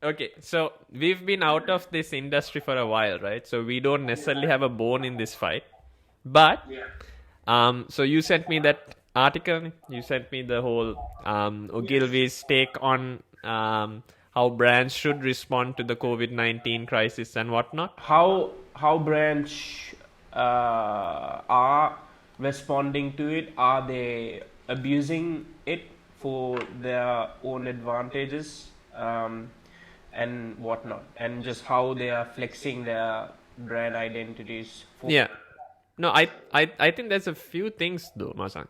Okay, so we've been out of this industry for a while, right? So we don't necessarily have a bone in this fight. But so you sent me that article. You sent me the whole Ogilvy's take on how brands should respond to the COVID-19 crisis and whatnot. How brands are responding to it? Are they abusing it for their own advantages, and whatnot, and just how they are flexing their brand identities for? Yeah. No, I think there's a few things though, Masang.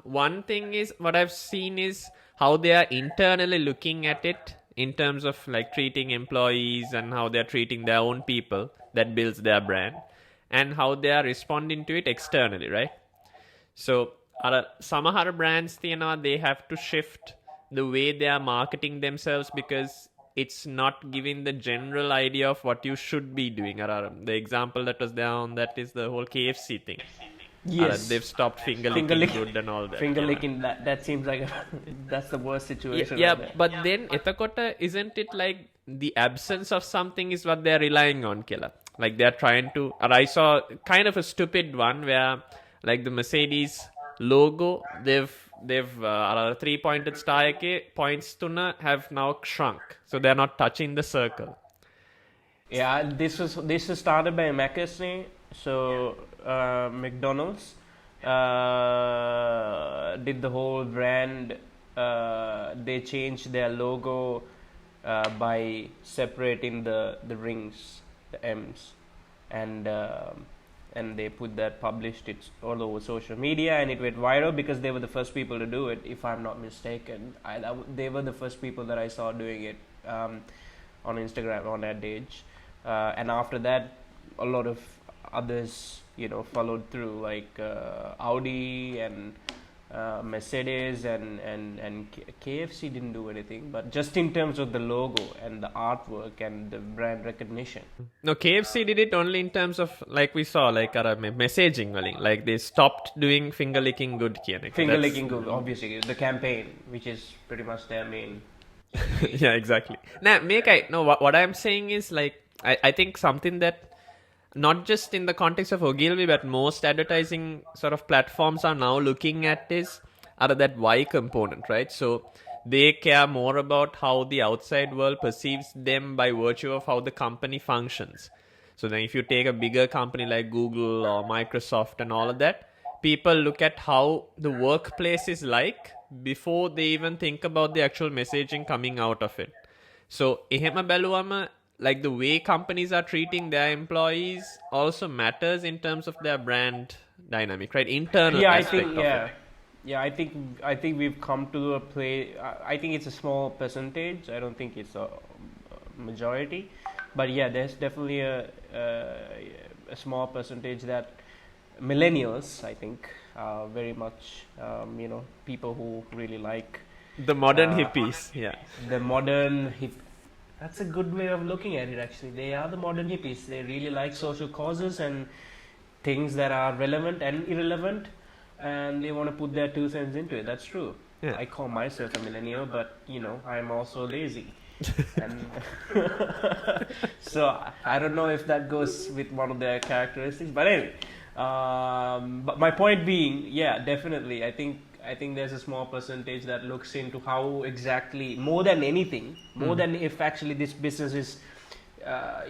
One thing is what I've seen is how they are internally looking at it in terms of like treating employees and how they're treating their own people that builds their brand and how they are responding to it externally, right? So සමහර brands තියෙනවා they have to shift the way they are marketing themselves because it's not giving the general idea of what you should be doing. The example that was there on that is the whole KFC thing. Yes, They've stopped finger licking good and all that. finger Yeah. licking. That seems like that's the worst situation. Yeah, right there. but then etakota isn't it like the absence of something is what they're relying on, killer? Like they're trying to. Or I saw kind of a stupid one where like the Mercedes logo, they've 3-pointed star points tuna have now shrunk, so they're not touching the circle. Yeah, this was started by McKesney. So McDonald's did the whole brand. They changed their logo by separating the rings, the M's, and they published it all over social media, and it went viral because they were the first people to do it. If I'm not mistaken, they were the first people that I saw doing it on Instagram on that age. And after that, a lot of others, followed through, like Audi and Mercedes and KFC didn't do anything, but just in terms of the logo and the artwork and the brand recognition. No, KFC did it only in terms of like we saw like messaging, like they stopped doing finger licking good. Finger licking good, obviously, the campaign, which is pretty much their main. Yeah, exactly. Now, what I'm saying is like I think something that not just in the context of Ogilvy, but most advertising sort of platforms are now looking at is that why component, right? So they care more about how the outside world perceives them by virtue of how the company functions. So then if you take a bigger company like Google or Microsoft and all of that, people look at how the workplace is like before they even think about the actual messaging coming out of it. So එහෙම බැලුවම like the way companies are treating their employees also matters in terms of their brand dynamic, right? Internal Yeah, I aspect think of yeah. it. Yeah, I think we've come to a place. I think it's a small percentage. I don't think it's a majority, but yeah, there's definitely a small percentage that millennials, I think, are very much people who really like The modern hippies, yeah. the modern hip. That's a good way of looking at it. Actually, they are the modern hippies. They really like social causes and things that are relevant and irrelevant, and they want to put their 2 cents into it. That's true. Yeah. I call myself a millennial, but I'm also lazy. And so I don't know if that goes with one of their characteristics, but anyway. But my point being, yeah, definitely, I think there's a small percentage that looks into how exactly, more than anything, more than if actually this business is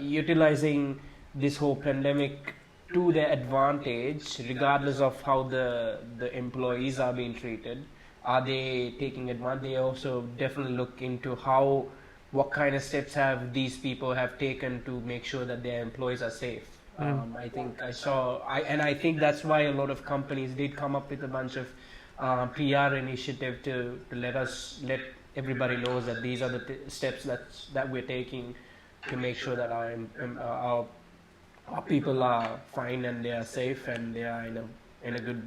utilizing this whole pandemic to their advantage, regardless of how the employees are being treated. Are they taking advantage? They also definitely look into what kind of steps have these people have taken to make sure that their employees are safe. I think I think that's why a lot of companies did come up with a bunch of PR initiative to let everybody knows that these are the steps that we're taking to make sure that our people are fine and they are safe and they are in a good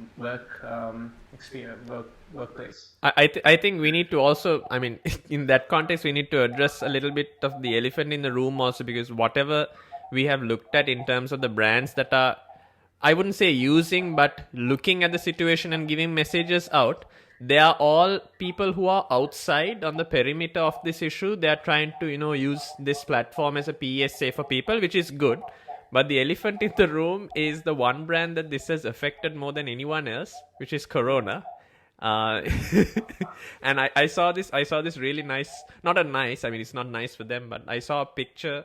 workplace. I think we need to also, I mean, in that context, we need to address a little bit of the elephant in the room also, because whatever we have looked at in terms of the brands that are, I wouldn't say using, but looking at the situation and giving messages out, they are all people who are outside on the perimeter of this issue. They are trying to, use this platform as a PSA for people, which is good. But the elephant in the room is the one brand that this has affected more than anyone else, which is Corona. Uh, and I saw this really nice, not a nice, I mean, it's not nice for them, but I saw a picture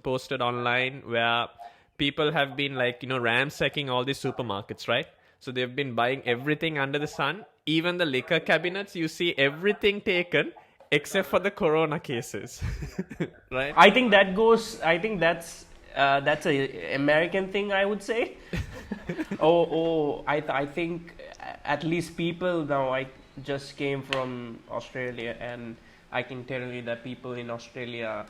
posted online where people have been like, ransacking all these supermarkets, right? So they've been buying everything under the sun, even the liquor cabinets. You see everything taken except for the Corona cases, right? I think that goes. I think that's a American thing, I would say. I think at least people now. I just came from Australia, and I can tell you that people in Australia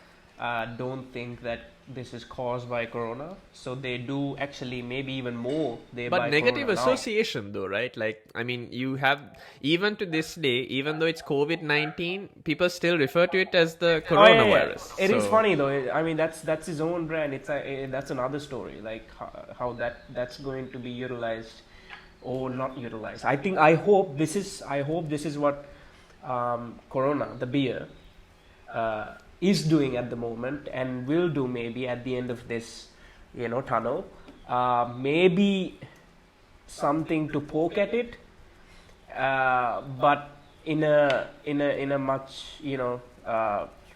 don't think that this is caused by Corona. So they do actually maybe even more. They But buy negative Corona now. association, though, right? Like, I mean, you have, even to this day, even though it's COVID-19, people still refer to it as the Oh, yeah, coronavirus. yeah. It is So- funny though. I mean, that's his own brand. That's another story. Like how that's going to be utilized or not utilized. I hope this is what Corona, the beer, is doing at the moment and will do maybe at the end of this, tunnel. Maybe something to poke at it, but in a much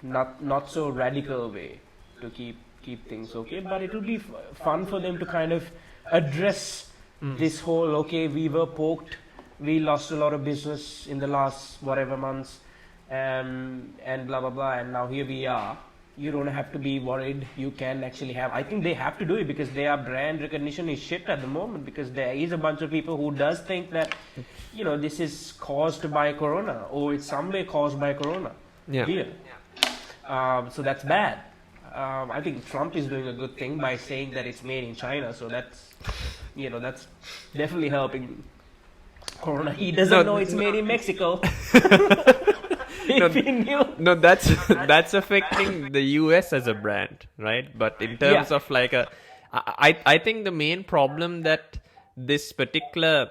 not so radical way to keep things okay. But it will be fun for them to kind of address this whole we were poked, we lost a lot of business in the last whatever months, and blah blah blah, and now here we are. You don't have to be worried. You can actually have. I think they have to do it because their brand recognition is shit at the moment, because there is a bunch of people who does think that this is caused by Corona, or it's some way caused by Corona. Yeah. Here. So that's bad. I think Trump is doing a good thing by saying that it's made in China. So that's definitely helping Corona. He doesn't know it's made in Mexico. If he knew. No, that's affecting the US as a brand, right? But in terms Yeah. of like I think the main problem that this particular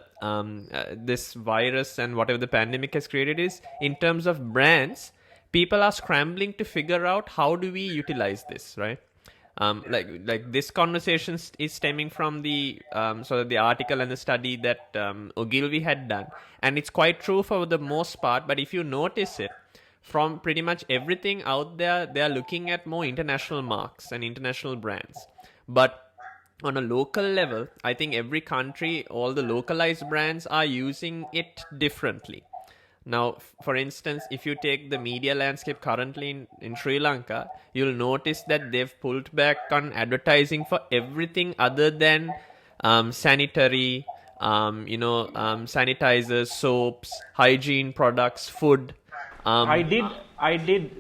this virus and whatever the pandemic has created is, in terms of brands, people are scrambling to figure out how do we utilize this, right? Like this conversation is stemming from the sort of the article and the study that Ogilvy had done, and it's quite true for the most part. But if you notice it, from pretty much everything out there, they are looking at more international marks and international brands. But on a local level, I think every country, all the localized brands are using it differently. Now, for instance, if you take the media landscape currently in Sri Lanka, you'll notice that they've pulled back on advertising for everything other than sanitary, sanitizers, soaps, hygiene products, food. I did.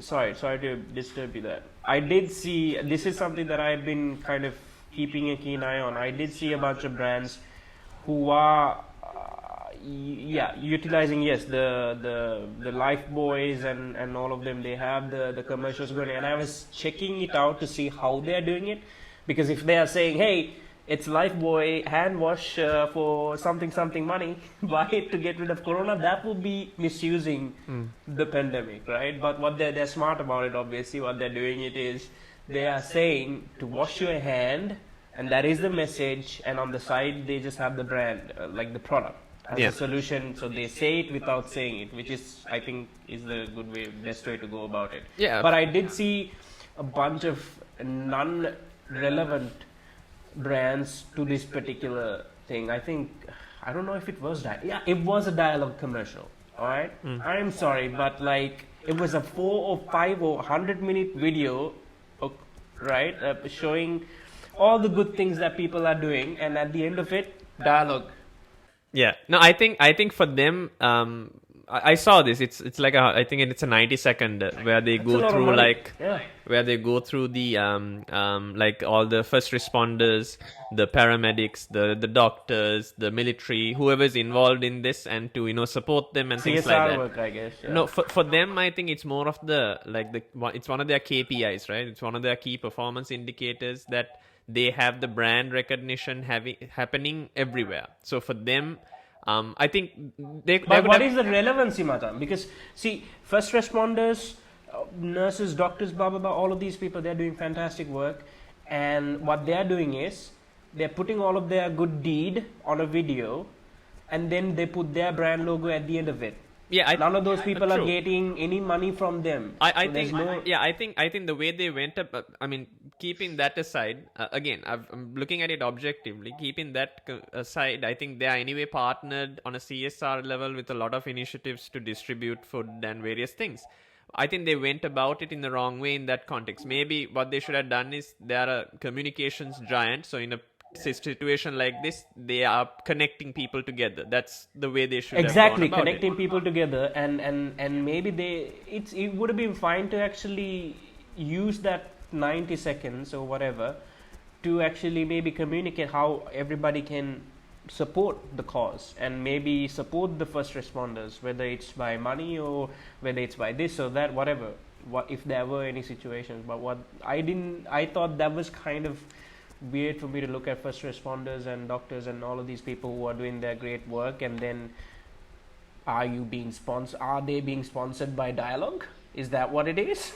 Sorry to disturb you there. I did see. This is something that I've been kind of keeping a keen eye on. I did see a bunch of brands who are, utilizing the Life Boys and all of them. They have the commercials going, and I was checking it out to see how they are doing it, because if they are saying, hey, it's Lifebuoy hand wash for something money, buy it to get rid of Corona, that would be misusing the pandemic, right? But what they're smart about it, obviously. What they're doing it is they are saying to wash your hand, and that is the message, and on the side they just have the brand, like the product as Yeah. a solution. So they say it without saying it, which is, I think, is the best way to go about it. Yeah. But I did see a bunch of non-relevant brands to this particular thing. I don't know if it was that. Yeah, it was a dialogue commercial. All right. I'm sorry, but like it was a 4 or 5 or 100-minute video, right, showing all the good things that people are doing, and at the end of it, dialogue. Yeah. No, I think for them, I saw this. It's like I think it's a 90-second where they That's a go lot of through money. like Yeah. where they go through the like all the first responders, the paramedics, the doctors, the military, whoever's involved in this, and to support them and things like CSR that. work, I guess. Yeah. No, for them, I think it's more of it's one of their KPIs, right? It's one of their key performance indicators that they have the brand recognition happening everywhere. So for them, I think they But would what have- is the relevancy, Matan? Because see, first responders, nurses, doctors, blah blah blah, all of these people, they're doing fantastic work, and what they're doing is they're putting all of their good deed on a video, and then they put their brand logo at the end of it. yeah, None of those people are true. getting any money from them. I So there's think no- yeah, I think the way they went up. I mean, keeping that aside, again, I'm looking at it objectively. Keeping that aside, I think they are anyway partnered on a CSR level with a lot of initiatives to distribute food and various things. I think they went about it in the wrong way in that context. Maybe what they should have done is they are a communications giant, so in a situation like this, they are connecting people together. That's the way they should exactly have gone about connecting it. people together, and maybe it would have been fine to actually use that 90 seconds or whatever to actually maybe communicate how everybody can support the cause and maybe support the first responders, whether it's by money or whether it's by this or that, whatever, what if there were any situations. But what I thought that was kind of weird for me to look at first responders and doctors and all of these people who are doing their great work, and then are they being sponsored by Dialogue? Is that what it is?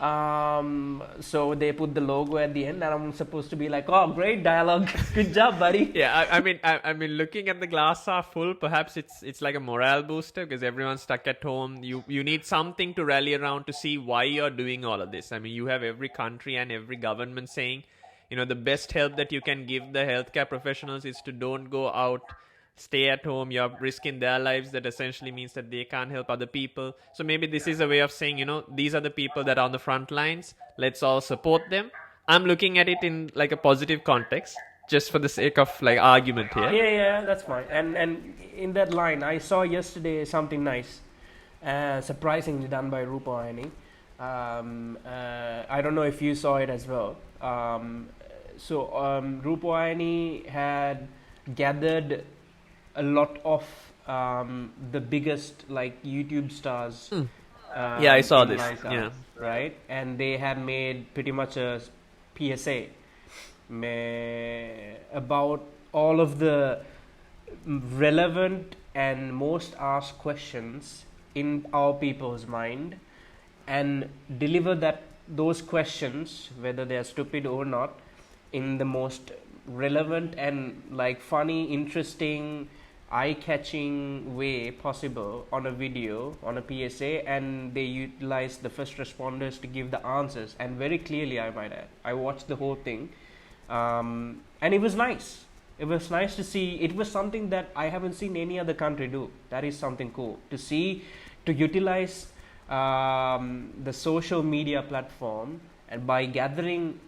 So they put the logo at the end, and I'm supposed to be like, oh, great, Dialogue, good job, buddy. Yeah, I mean, looking at the glass half full, perhaps it's like a morale booster because everyone's stuck at home. You need something to rally around to see why you're doing all of this. I mean, you have every country and every government saying, the best help that you can give the healthcare professionals is to don't go out, stay at home. You're risking their lives. That essentially means that they can't help other people. So maybe this is a way of saying, these are the people that are on the front lines. Let's all support them. I'm looking at it in like a positive context, just for the sake of like argument here. Yeah, that's fine. And in that line, I saw yesterday something nice, surprisingly done by Rupawani. I don't know if you saw it as well. Rupawani had gathered a lot of the biggest like YouTube stars. Yeah, I saw in this. Malaysia, Yeah. right, and they had made pretty much a PSA about all of the relevant and most asked questions in our people's mind, and deliver those questions, whether they are stupid or not, in the most relevant and like funny, interesting, eye-catching way possible on a video, on a PSA, and they utilize the first responders to give the answers, and very clearly, I might add. I watched the whole thing, and it was nice. It was nice to see. It was something that I haven't seen any other country do. That is something cool to see, to utilize the social media platform, and by gathering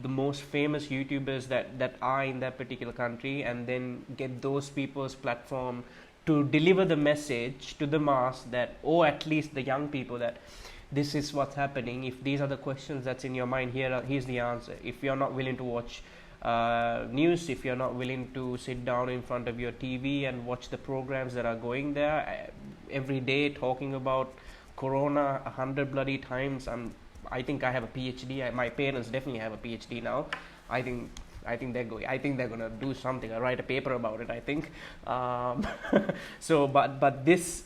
the most famous YouTubers that are in that particular country, and then get those people's platform to deliver the message to the mass that, or at least the young people, that this is what's happening. If these are the questions that's in your mind, here's the answer. If you're not willing to watch news, if you're not willing to sit down in front of your TV and watch the programs that are going there every day talking about Corona 100 bloody times, I think I have a PhD. My parents definitely have a PhD now. I think they're gonna do something. I write a paper about it, I think. But this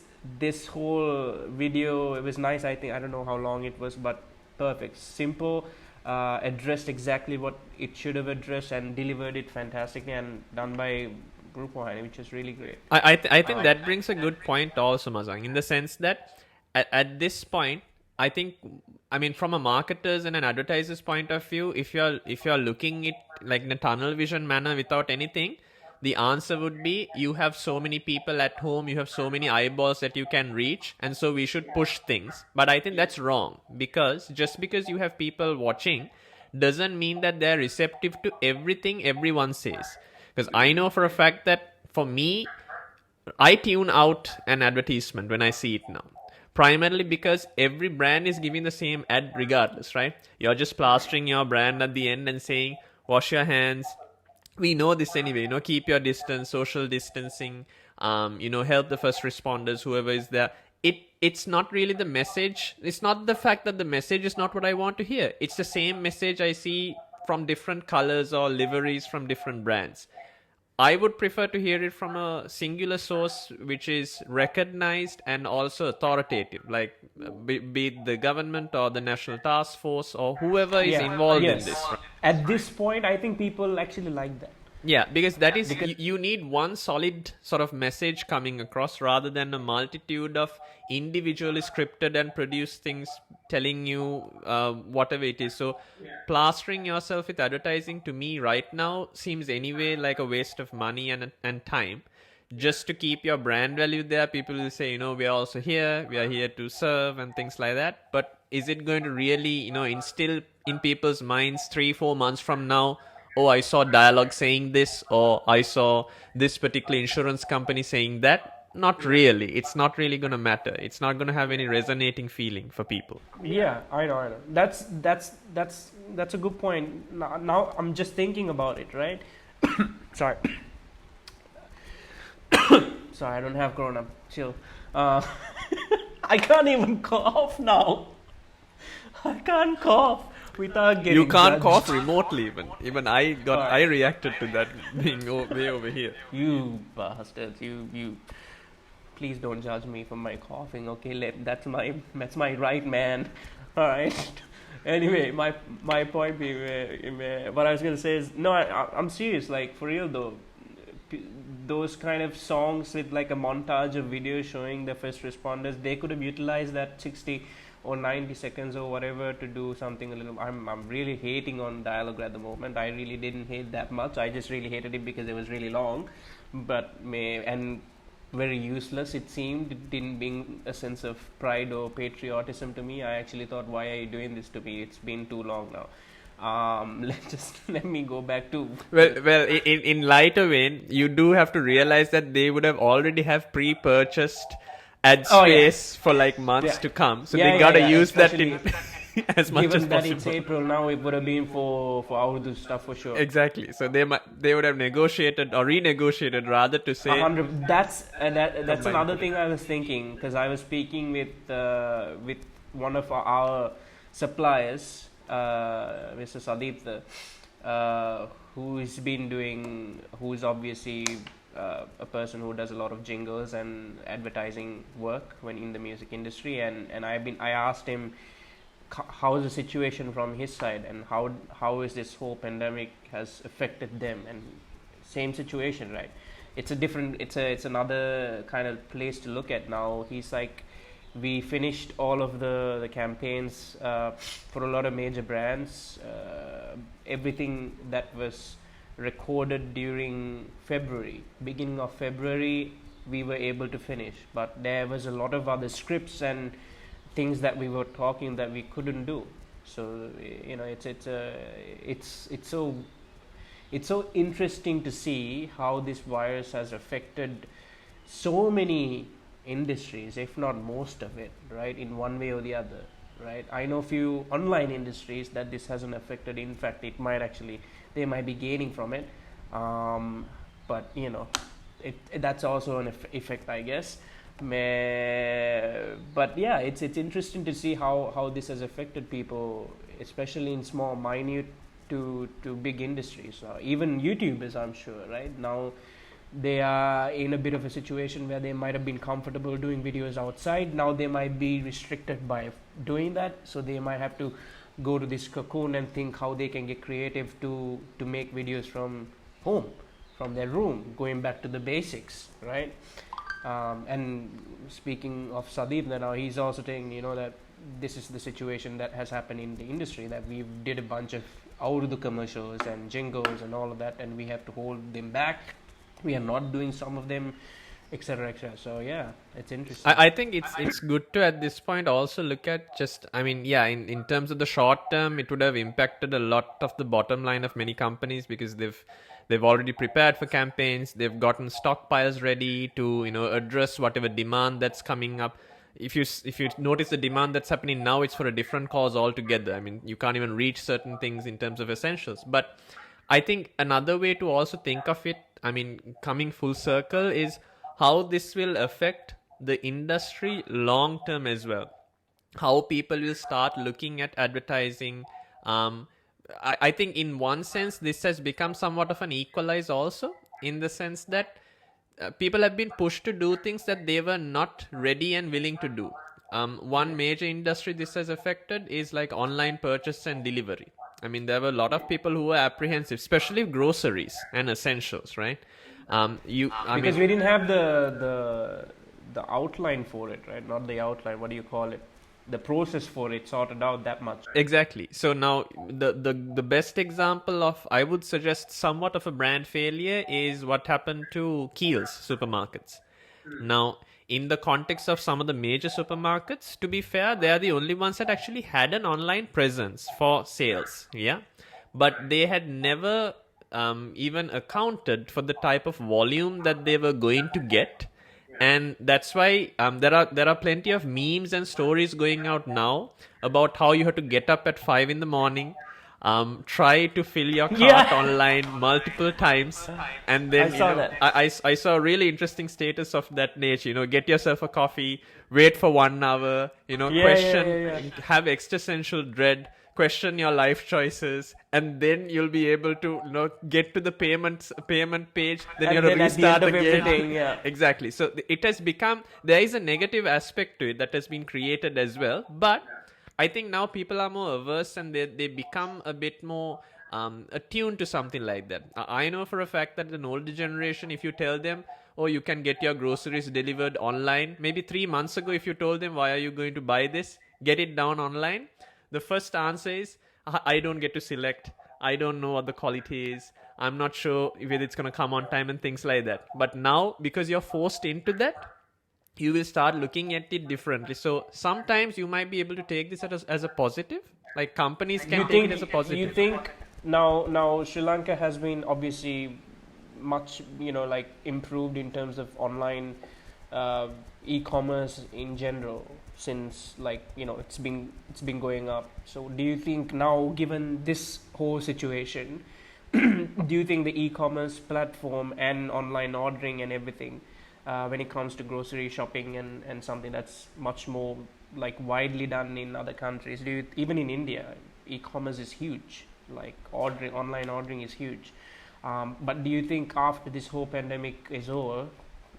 whole video, it was nice. I think, I don't know how long it was, but perfect, simple, addressed exactly what it should have addressed, and delivered it fantastically, and done by Rupawani, which is really great. I think that brings a good point also, Mazang, in the sense that at this point, I think, I mean, from a marketer's and an advertiser's point of view, if you're looking it like in a tunnel vision manner without anything, the answer would be you have so many people at home, you have so many eyeballs that you can reach, and so we should push things. But I think that's wrong, because just because you have people watching doesn't mean that they're receptive to everything everyone says. Because I know for a fact that for me, I tune out an advertisement when I see it now. Primarily because every brand is giving the same ad regardless, right? You're just plastering your brand at the end and saying, wash your hands. We know this anyway, keep your distance, social distancing, help the first responders, whoever is there. It's not really the message. It's not the fact that the message is not what I want to hear. It's the same message I see from different colors or liveries from different brands. I would prefer to hear it from a singular source which is recognized and also authoritative, like be it the government or the national task force or whoever is Yeah. involved in Yes. this. Right? At this point, I think people actually like that. Yeah, because that is Because you need one solid sort of message coming across rather than a multitude of individually scripted and produced things telling you whatever it is. So plastering yourself with advertising to me right now seems anyway like a waste of money and time. Just to keep your brand value there, people will say, we are also here, we are here to serve and things like that. But is it going to really, instill in people's minds 3-4 months from now, oh, I saw Dialogue saying this, or I saw this particular insurance company saying that? Not really. It's not really going to matter. It's not going to have any resonating feeling for people. yeah, I know, I know. That's a good point. Now I'm just thinking about it, right? Sorry. Sorry, I don't have corona. Chill. I can't even cough now. I can't cough without getting You can't judged. cough remotely even. Even I Alright. I reacted to that being way over here. You bastards, you. Please don't judge me for my coughing. Okay, that's my right, man. All right. Anyway, my point being, what I was gonna say is no. I'm serious. Like for real though, those kind of songs with like a montage of videos showing the first responders, they could have utilized that 60 or 90 seconds or whatever to do something a little. I'm really hating on Dialogue at the moment. I really didn't hate that much. I just really hated it because it was really long, and very useless. It seemed. It didn't bring a sense of pride or patriotism to me. I actually thought, why are you doing this to me? It's been too long now. Let me go back to Well, in lighter vein, you do have to realize that they would have already have pre-purchased ad Oh, yeah. space for like months Yeah. to come, so Yeah, they gotta yeah, use that in especially as much as given that it's possible. April now. It would have been for Urdu stuff for sure. Exactly. So they would have negotiated or renegotiated rather to say 100. That's Combined another thing I was thinking, because I was speaking with one of our suppliers, Mr. Sadip, who's obviously a person who does a lot of jingles and advertising work when in the music industry, and I asked him how is the situation from his side, and how is this whole pandemic has affected them, and same situation, right? It's another kind of place to look at now. He's like, we finished all of the campaigns for a lot of major brands. Everything that was recorded during beginning of February, we were able to finish, but there was a lot of other scripts and things that we were talking that we couldn't do. So it's so interesting to see how this virus has affected so many industries, if not most of it, right, in one way or the other, right? I know few online industries that this hasn't affected. In fact, they might be gaining from it, but that's also an effect, I guess. But yeah, it's interesting to see how this has affected people, especially in small, minute to big industries. Even YouTubers, I'm sure, right now they are in a bit of a situation where they might have been comfortable doing videos outside. Now they might be restricted by doing that, so they might have to go to this cocoon and think how they can get creative to make videos from home, from their room, going back to the basics, right? And speaking of Sadeep, now he's also saying, that this is the situation that has happened in the industry, that we did a bunch of Urdu commercials and jingles and all of that, and we have to hold them back. We are not doing some of them, etc., etc. So yeah, it's interesting. I think it's good to at this point also look at just, I mean, yeah, in terms of the short term, it would have impacted a lot of the bottom line of many companies because they've already prepared for campaigns, they've gotten stockpiles ready to address whatever demand that's coming up. If you notice the demand that's happening now, it's for a different cause altogether. I mean, you can't even reach certain things in terms of essentials. But I think another way to also think of it, I mean, coming full circle, is how this will affect the industry long term as well. How people will start looking at advertising. I think in one sense this has become somewhat of an equalizer also. in the sense that people have been pushed to do things that they were not ready and willing to do. One major industry this has affected is like online purchase and delivery. I mean, there were a lot of people who were apprehensive, especially groceries and essentials, right? Because we didn't have the outline for it, right? Not the outline. What do you call it? The process for it sorted out that much. Exactly. So now the best example of, I would suggest, somewhat of a brand failure is what happened to Kiehl's supermarkets. Now, in the context of some of the major supermarkets, to be fair, they are the only ones that actually had an online presence for sales. Yeah. But they had never even accounted for the type of volume that they were going to get. And that's why there are plenty of memes and stories going out now about how you have to get up at 5 in the morning, try to fill your cart online multiple times, and then I saw that. I saw a really interesting status of that nature. You know, get yourself a coffee, wait for 1 hour, question, have existential dread, question your life choices, and then you'll be able to get to the payment page. Then And you have to then at the restart end of again. everything, yeah. Exactly. So it has become, there is a negative aspect to it that has been created as well. But I think now people are more averse and they become a bit more attuned to something like that. I know for a fact that an older generation, if you tell them, oh, you can get your groceries delivered online, maybe 3 months ago, if you told them, why are you going to buy this? Get it down online. The first answer is, I don't get to select. I don't know what the quality is. I'm not sure whether it's going to come on time and things like that. But now, because you're forced into that, you will start looking at it differently. So sometimes you might be able to take this as a positive. Like companies can take it as a positive. You think now Sri Lanka has been obviously much improved in terms of online e-commerce in general since it's been going up. So do you think now, given this whole situation, do you think the e-commerce platform and online ordering and everything, when it comes to grocery shopping and something that's much more widely done in other countries, even in India, e-commerce is huge, online ordering is huge, but do you think after this whole pandemic is over,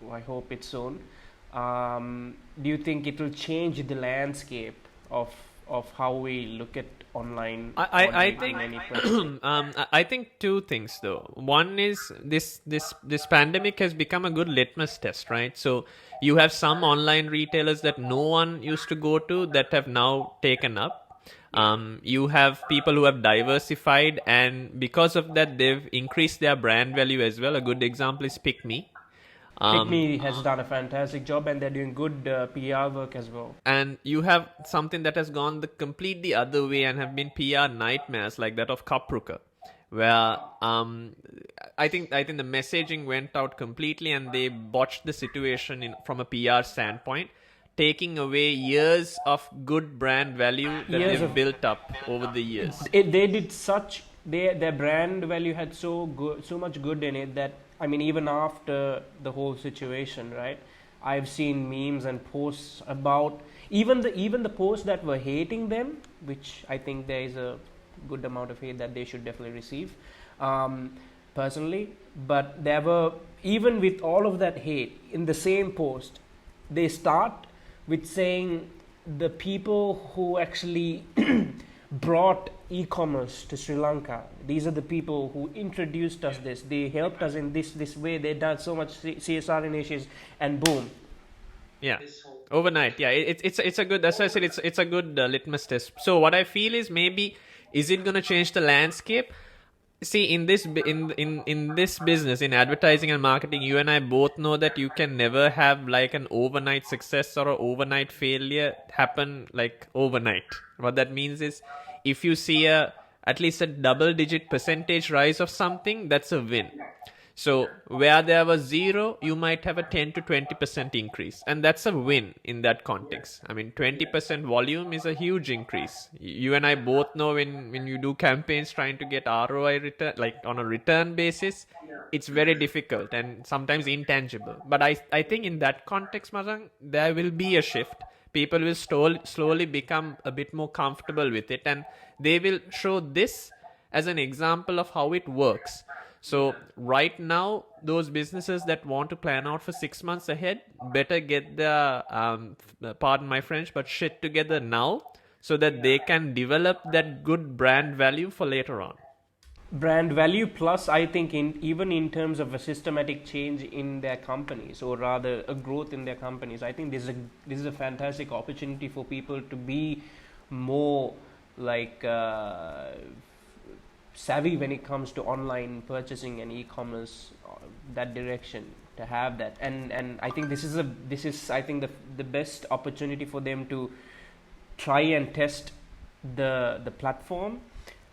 I hope it's soon, do you think it will change the landscape of how we look at online? I think I think two things though. One is this pandemic has become a good litmus test, right? So you have some online retailers that no one used to go to that have now taken up. You have people who have diversified, and because of that, they've increased their brand value as well. A good example is PickMe. PickMe has done a fantastic job, and they're doing good PR work as well. And you have something that has gone the completely other way and have been PR nightmares like that of Kapruka, where I think the messaging went out completely and they botched the situation from a PR standpoint, taking away years of good brand value that they've built up over the years. Their brand value had so much good in it that, I mean, even after the whole situation, right? I've seen memes and posts about even the posts that were hating them, which I think there is a good amount of hate that they should definitely receive, personally. But there were, even with all of that hate, in the same post, they start with saying the people who actually brought e-commerce to Sri Lanka, these are the people who introduced us this, they helped us in this way, they done so much CSR initiatives, and boom. Yeah, overnight. Yeah, it's a good, as I said, it's a good litmus test. So what I feel is, maybe, is it going to change the landscape? See, in this business, in advertising and marketing, you and I both know that you can never have an overnight success or an overnight failure happen overnight. What that means is, if you see at least a double-digit percentage rise of something, that's a win. So where there was 0, you might have a 10 to 20% increase, and that's a win in that context. I mean, 20% volume is a huge increase. You and I both know when you do campaigns trying to get ROI return, on a return basis, it's very difficult and sometimes intangible. But I think in that context, Mazang, there will be a shift. People will slowly become a bit more comfortable with it, and they will show this as an example of how it works. So right now, those businesses that want to plan out for 6 months ahead better get their pardon my French, but shit together now, so that they can develop that good brand value for later on. Brand value plus, I think, even in terms of a systematic change in their companies, or rather a growth in their companies, I think this is a fantastic opportunity for people to be more like savvy when it comes to online purchasing and e-commerce, that direction, to have that. And I think this is I think the best opportunity for them to try and test the platform,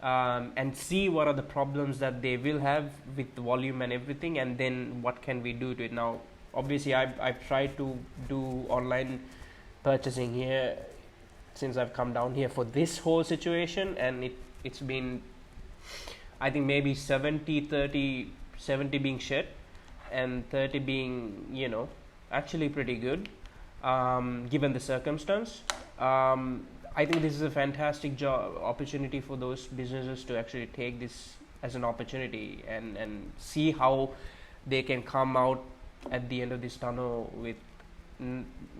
and see what are the problems that they will have with the volume and everything, and then what can we do to it. Now obviously I've tried to do online purchasing here since I've come down here for this whole situation, and it's been, I think, maybe 70 being shit and 30 being, actually pretty good, given the circumstance. I think this is a fantastic opportunity for those businesses to actually take this as an opportunity and see how they can come out at the end of this tunnel with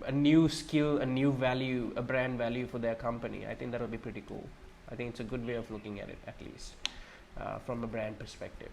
a new skill, a new value, a brand value for their company. I think that'll be pretty cool. I think it's a good way of looking at it, at least from a brand perspective.